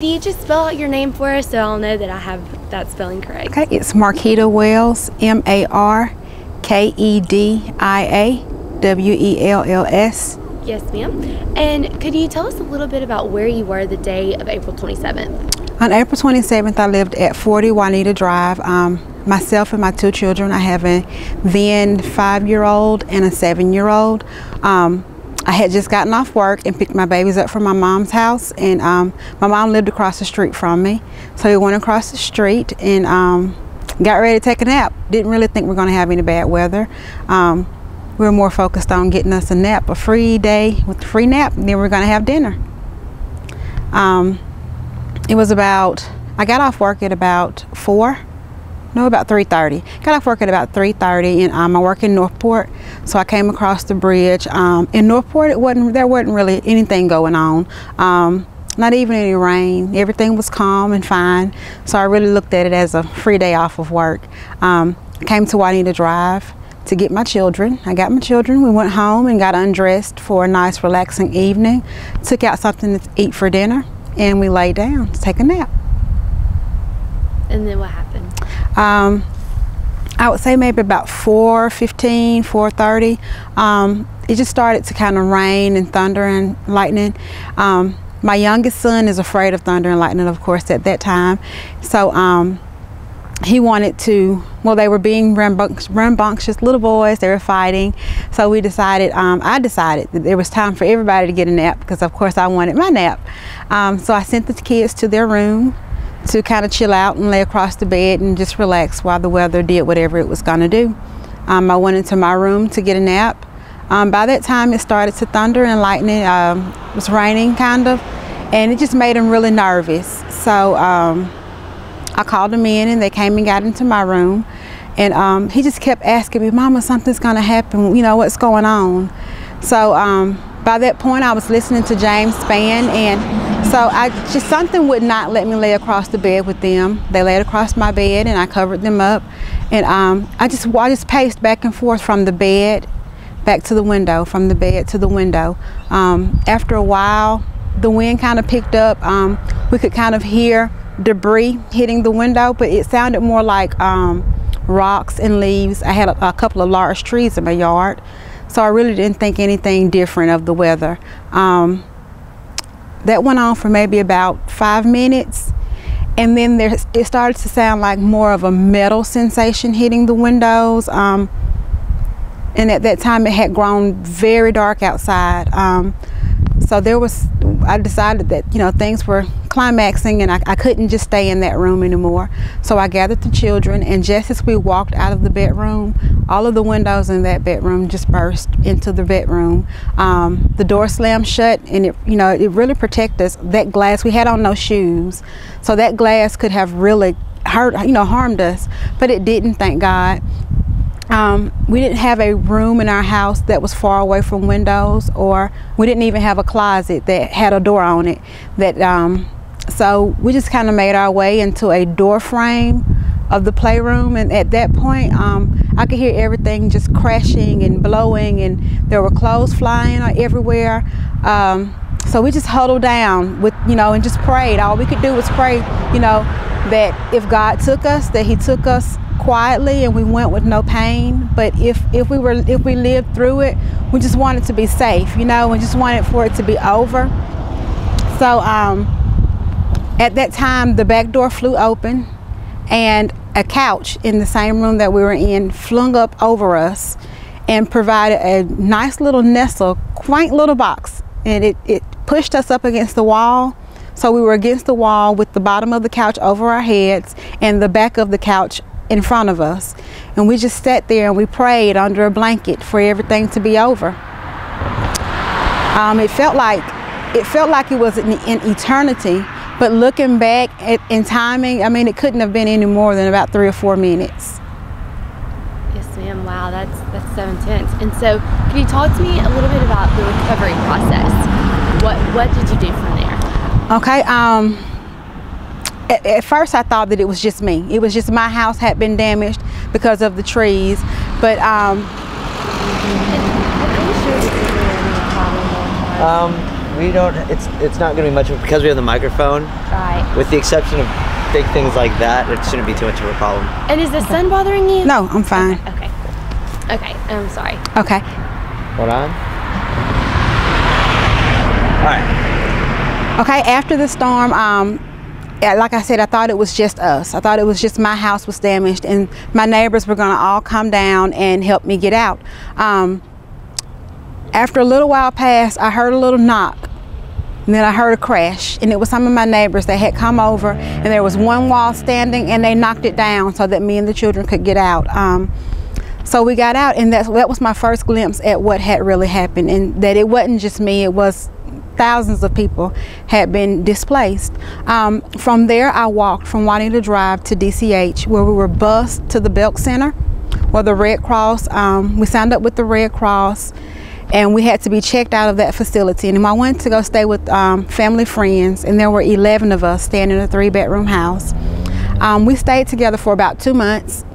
Do you just spell out your name for us so I'll know that I have that spelling correct? Okay, it's Markedia Wells, M-A-R-K-E-D-I-A-W-E-L-L-S. Yes, ma'am. And could you tell us a little bit about where you were the day of April 27th? On April 27th, I lived at 40 Juanita Drive. Myself and my two children. I have a then 5-year-old and a 7-year-old. I had just gotten off work and picked my babies up from my mom's house, and my mom lived across the street from me. So we went across the street and got ready to take a nap. Didn't really think we were going to have any bad weather. We were more focused on getting us a nap, a free day with a free nap, and then we were going to have dinner. It was about, I got off work at about 3:30. Got off work at about 3:30, and I work in Northport, so I came across the bridge. In Northport, there wasn't really anything going on, not even any rain. Everything was calm and fine, so I really looked at it as a free day off of work. Came to Juanita Drive to get my children. I got my children. We went home and got undressed for a nice relaxing evening. Took out something to eat for dinner, and we laid down to take a nap. And then what happened? I would say maybe about 4:15, 4:30. It just started to kind of rain and thunder and lightning. My youngest son is afraid of thunder and lightning, of course, at that time. So he wanted to, well, they were being rambunctious little boys. They were fighting. So we decided, I decided that it was time for everybody to get a nap, because of course I wanted my nap. So I sent the kids to their room to kind of chill out and lay across the bed and just relax while the weather did whatever it was going to do. I went into my room to get a nap. By that time it started to thunder and lightning. It was raining kind of, and it just made him really nervous. So I called them in, and they came and got into my room, and he just kept asking me, "Mama, something's going to happen, you know, what's going on?" So by that point I was listening to James Spann, and so something would not let me lay across the bed with them. They laid across my bed, and I covered them up, and I just paced back and forth from the bed back to the window, from the bed to the window. After a while, the wind kind of picked up. We could kind of hear debris hitting the window, but it sounded more like rocks and leaves. I had a couple of large trees in my yard, so I really didn't think anything different of the weather. That went on for maybe about 5 minutes, and then it started to sound like more of a metal sensation hitting the windows. And at that time it had grown very dark outside. So I decided that, you know, things were climaxing, and I couldn't just stay in that room anymore. So I gathered the children, and just as we walked out of the bedroom, all of the windows in that bedroom just burst into the bedroom. The door slammed shut, and it really protected us. That glass, we had on no shoes, so that glass could have really harmed us, but it didn't, thank God. We didn't have a room in our house that was far away from windows, or we didn't even have a closet that had a door on it. So we just kind of made our way into a door frame of the playroom, and at that point I could hear everything just crashing and blowing, and there were clothes flying everywhere. So we just huddled down and just prayed. All we could do was pray, that if God took us, that He took us quietly and we went with no pain. But if we lived through it, we just wanted to be safe, we just wanted for it to be over. So at that time the back door flew open, and a couch in the same room that we were in flung up over us and provided a nice little nestle, quaint little box, and it pushed us up against the wall. So we were against the wall with the bottom of the couch over our heads and the back of the couch in front of us, and we just sat there and we prayed under a blanket for everything to be over. It felt like it was in eternity, but looking back in timing, I mean, it couldn't have been any more than about 3 or 4 minutes. Yes, ma'am. Wow, that's so intense. And so, can you talk to me a little bit about the recovery process? What did you do from there? Okay. At first I thought that it was just me. It was just my house had been damaged because of the trees. But we don't, it's not gonna be much because we have the microphone. Right. with the exception of big things like that, it shouldn't be too much of a problem. And is the sun bothering you? No, I'm fine. Okay, I'm sorry. Okay. Hold on. All right. Okay, after the storm, like I said, I thought it was just us. I thought it was just my house was damaged and my neighbors were gonna all come down and help me get out. After a little while passed, I heard a little knock and then I heard a crash, and it was some of my neighbors that had come over, and there was one wall standing and they knocked it down so that me and the children could get out. So we got out, and that was my first glimpse at what had really happened, and that it wasn't just me, it was thousands of people had been displaced. From there, I walked from Juanita Drive to DCH, where we were bused to the Belk Center, or the Red Cross. We signed up with the Red Cross, and we had to be checked out of that facility. And I went to go stay with family friends, and there were 11 of us staying in a 3-bedroom house. We stayed together for about 2 months.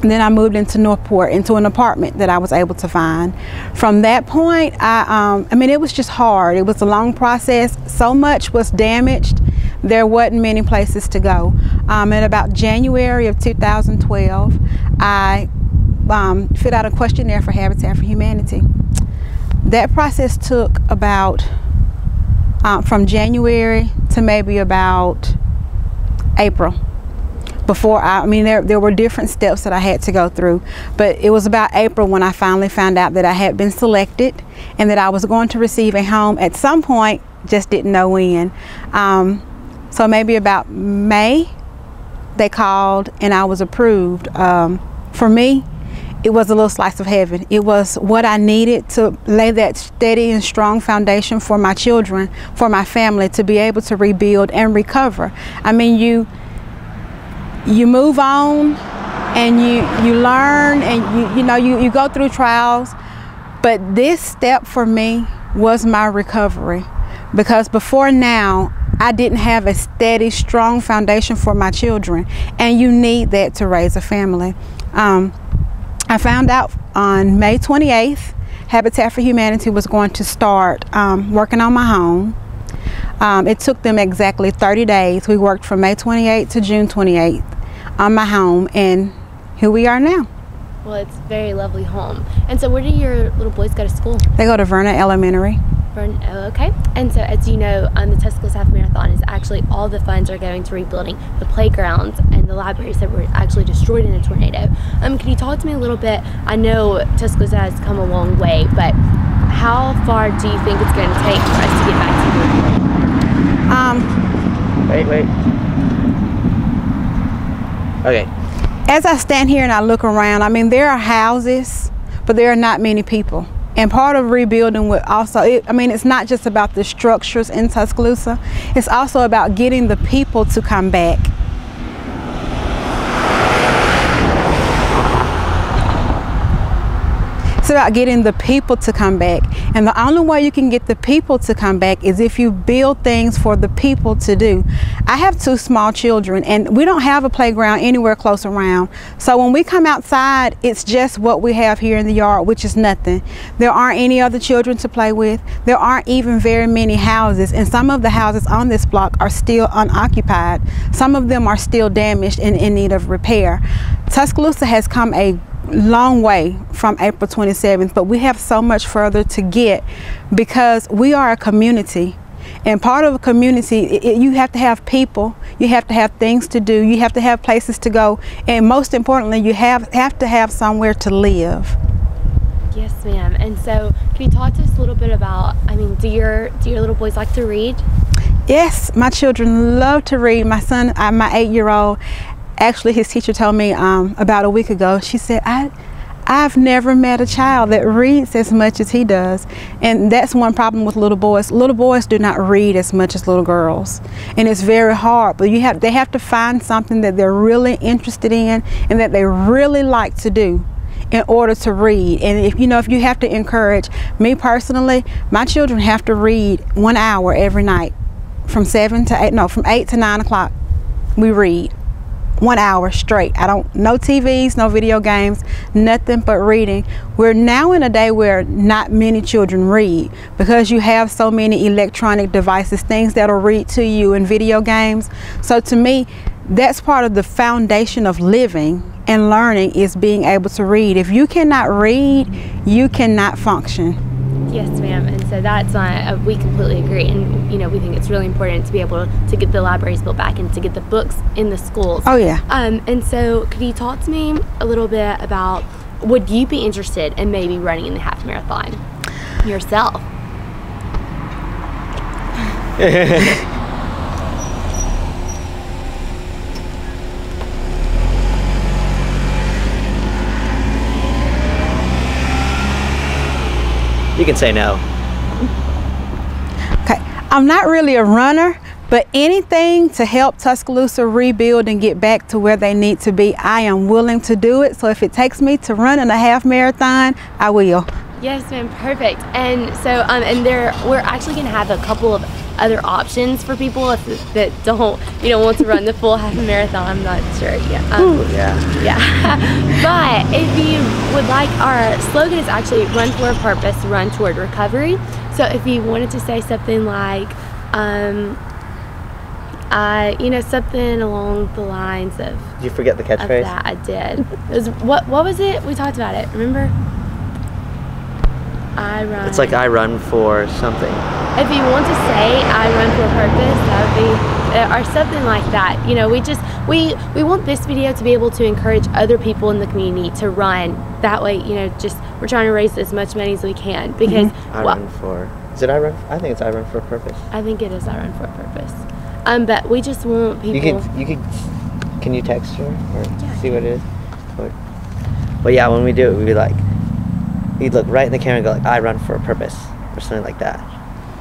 And then I moved into Northport, into an apartment that I was able to find. From that point, I mean, it was just hard. It was a long process. So much was damaged. There wasn't many places to go. In about January of 2012, I filled out a questionnaire for Habitat for Humanity. That process took about, from January to maybe about April. Before I mean, there were different steps that I had to go through, but it was about April when I finally found out that I had been selected and that I was going to receive a home at some point, just didn't know when. So maybe about May, they called and I was approved. For me, it was a little slice of heaven. It was what I needed to lay that steady and strong foundation for my children, for my family, to be able to rebuild and recover. I mean, you move on and you learn, and you go through trials, but this step for me was my recovery, because before now I didn't have a steady, strong foundation for my children, and you need that to raise a family. I found out on May 28th Habitat for Humanity was going to start working on my home. It took them exactly 30 days. We worked from May 28th to June 28th on my home, and here we are now. Well, it's a very lovely home. And so where do your little boys go to school? They go to Verna Elementary. Oh, okay. And so, as you know, the Tuscaloosa Half Marathon is actually, all the funds are going to rebuilding the playgrounds and the libraries that were actually destroyed in a tornado. Can you talk to me a little bit? I know Tuscaloosa has come a long way, but how far do you think it's going to take for us to get back to normal? Wait. Okay. As I stand here and I look around, I mean, there are houses, but there are not many people. And part of rebuilding would also, I mean, it's not just about the structures in Tuscaloosa, it's also about getting the people to come back. It's about getting the people to come back. And the only way you can get the people to come back is if you build things for the people to do. I have 2 small children, and we don't have a playground anywhere close around. So when we come outside, it's just what we have here in the yard, which is nothing. There aren't any other children to play with. There aren't even very many houses, and some of the houses on this block are still unoccupied. Some of them are still damaged and in need of repair. Tuscaloosa has come a long way from April 27th, but we have so much further to get, because we are a community, and part of a community, you have to have people, you have to have things to do, you have to have places to go, and most importantly, you have to have somewhere to live. Yes, ma'am. And so, can you talk to us a little bit about, I mean, do your little boys like to read? Yes, my children love to read. My son, my 8-year-old, actually, his teacher told me about a week ago, she said, I've never met a child that reads as much as he does. And that's one problem with little boys. Little boys do not read as much as little girls. And it's very hard, but they have to find something that they're really interested in and that they really like to do in order to read. And if you have to encourage, me personally, my children have to read 1 hour every night from 8 to 9 o'clock. We read 1 hour straight. No TVs, no video games, nothing but reading. We're now in a day where not many children read because you have so many electronic devices, things that'll read to you in video games. So to me, that's part of the foundation of living and learning, is being able to read. If you cannot read, you cannot function. Yes, ma'am. And so that's why we completely agree. And, you know, we think it's really important to be able to get the libraries built back and to get the books in the schools. Oh, yeah. And so could you talk to me a little bit about, would you be interested in maybe running in the half marathon yourself? You can say no. Okay, I'm not really a runner, but anything to help Tuscaloosa rebuild and get back to where they need to be, I am willing to do it. So if it takes me to run in a half marathon, I will. Yes, ma'am, perfect. And so, we're actually going to have a couple of other options for people that don't, want to run the full half marathon. I'm not sure yet. Yeah. But if you would like, our slogan is actually "Run for a Purpose, Run Toward Recovery." So if you wanted to say something like, something along the lines of. Did you forget the catchphrase? Of that, I did. It was, what was it? We talked about it. Remember? I run. It's like I run for something. If you want to say I run for a purpose, that would be, or something like that. We want this video to be able to encourage other people in the community to run. That way, we're trying to raise as much money as we can, because I run for. Is it I run? I think it's I run for a purpose. I think it is I run for a purpose. But we just want people. You could. Can you text her or see what it is? Well, yeah. When we do it, we'd be like. You'd look right in the camera and go like, I run for a purpose, or something like that.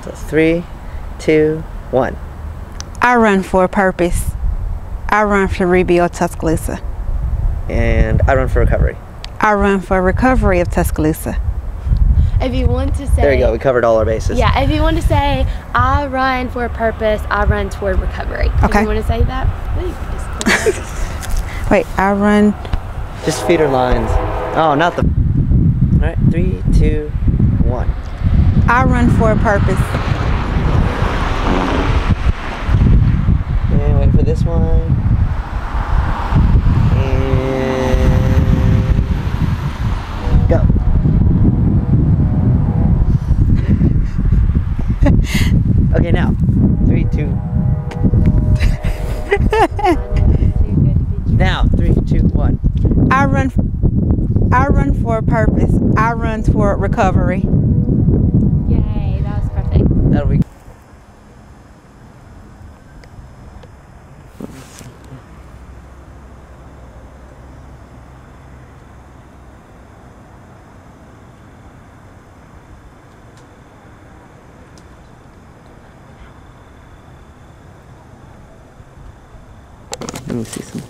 So 3, 2, 1. I run for a purpose. I run to rebuild Tuscaloosa. And I run for recovery. I run for recovery of Tuscaloosa. If you want to say... There you go, we covered all our bases. Yeah, if you want to say, I run for a purpose, I run toward recovery. Okay. If you want to say that, Wait, I run... Just feed her lines. Oh, not the... All right, 3, 2, 1. I run for a purpose. And wait for this one. And go. Okay, now 3, 2. Now 3, 2, 1. I run for a purpose. I run toward recovery. Yay, that was perfect. That'll be. Let me see some.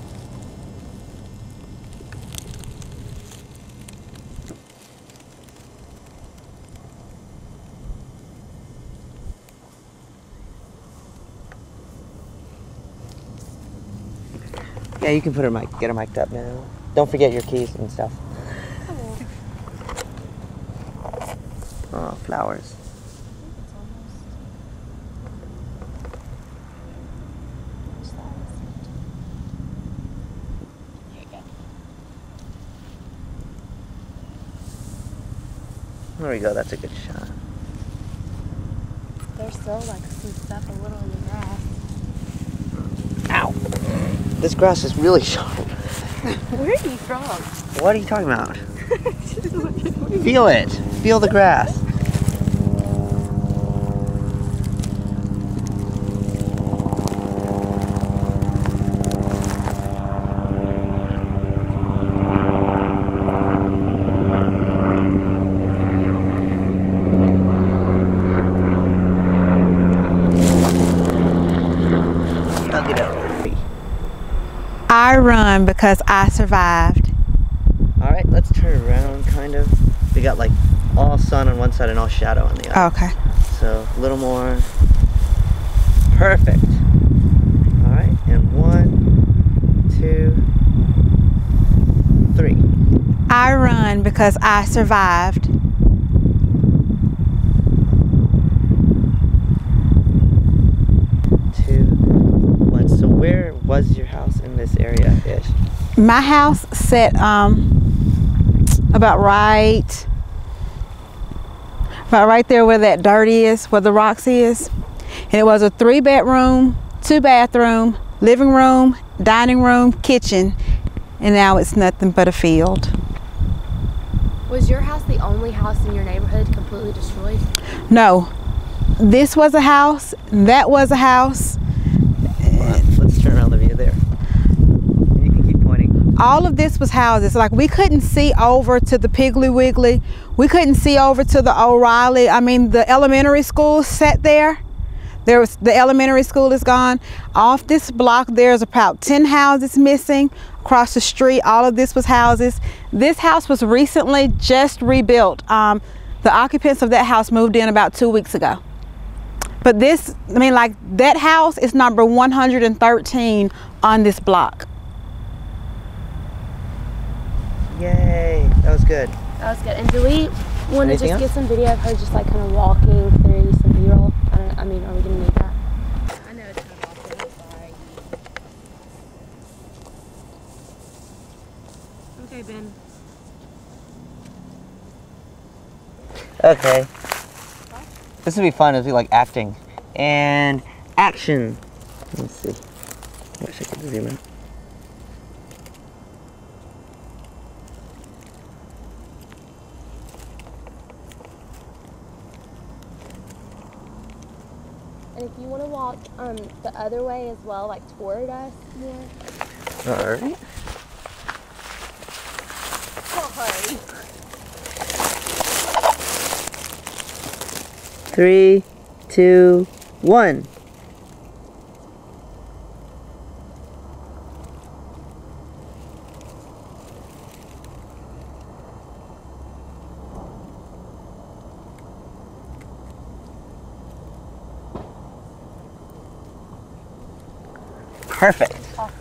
Yeah, you can put her mic, get her mic'd up now. Don't forget your keys and stuff. Oh, flowers. There we go, that's a good shot. There's still like some stuff a little in the grass. Ow! This grass is really sharp. Where are you from? What are you talking about? Feel it. Feel the grass. I run because I survived. Alright, let's turn around kind of. We got like all sun on one side and all shadow on the other. Okay. So a little more. Perfect. Alright, and 1, 2, I run because I survived. 2, 1. So where was your house in this area-ish? My house sat about right there where that dirt is, where the rocks is. And it was a 3-bedroom, 2-bathroom, living room, dining room, kitchen, and now it's nothing but a field. Was your house the only house in your neighborhood completely destroyed? No, this was a house, that was a house. Let's turn around the view there. You can keep pointing. All of this was houses. Like, we couldn't see over to the Piggly Wiggly. We couldn't see over to the O'Reilly. I mean, the elementary school sat there. The elementary school is gone. Off this block, there's about 10 houses missing. Across the street, all of this was houses. This house was recently just rebuilt. The occupants of that house moved in about 2 weeks ago. But this, I mean, like, that house is number 113 on this block. Yay, that was good. That was good. And do we want to Anything just else? get some video of her just like kind of walking through some B-roll? I mean, are we going to need that? I know it's kind of awkward. I'm sorry. Okay, Ben. Okay. This would be fun. It'd be like acting. And action. Let's see. I wish I could zoom in. And if you want to walk the other way as well, like toward us more. Alright. Sorry. 3, 2, 1. Perfect. Like,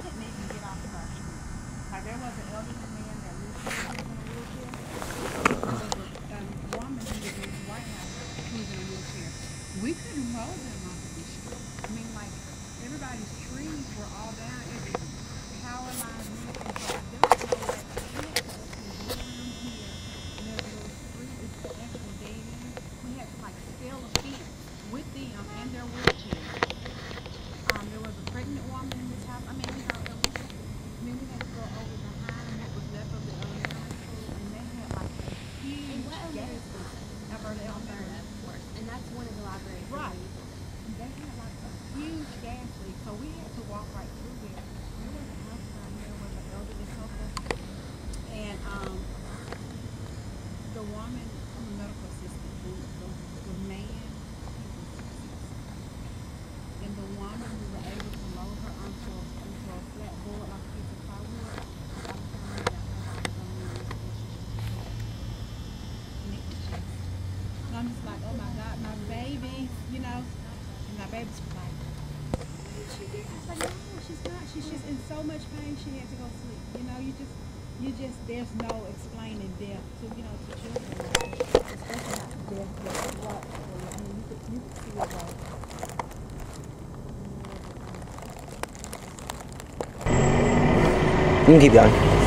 there was an elderly man that lived here in a wheelchair. There was a woman who lived in the White House who was in a wheelchair. We couldn't roll them off of this street. I mean, like, everybody's trees were all down, every power line went, and so there was no way to get us to get down here. And there was a little street, it's actually dead end. We had to, like, scale a fence with them and their wheelchairs. There was a pregnant woman in this house. I mean, we had to go over behind what was left of the elementary school, and they had like a huge gas station. Alberta Elementary. And that's one of the libraries. Right. And they had like a huge gas leak, so we had to walk right through there. There was a house down there with an elderly couple, and the woman, I'm a medical assistant, the man, he was deceased. And the woman, we were able to load her onto a flat board like a piece of plywood. By the time we got her, I was on the and it was just, and I'm just like, oh my God, my baby, you know, and my baby's like, I was like, no, she's not. She's just in so much pain. She had to go sleep. You know, you just, there's no explaining death to, you know, to children. Especially not death that's brought for you. I mean, you could see it like. You can keep going.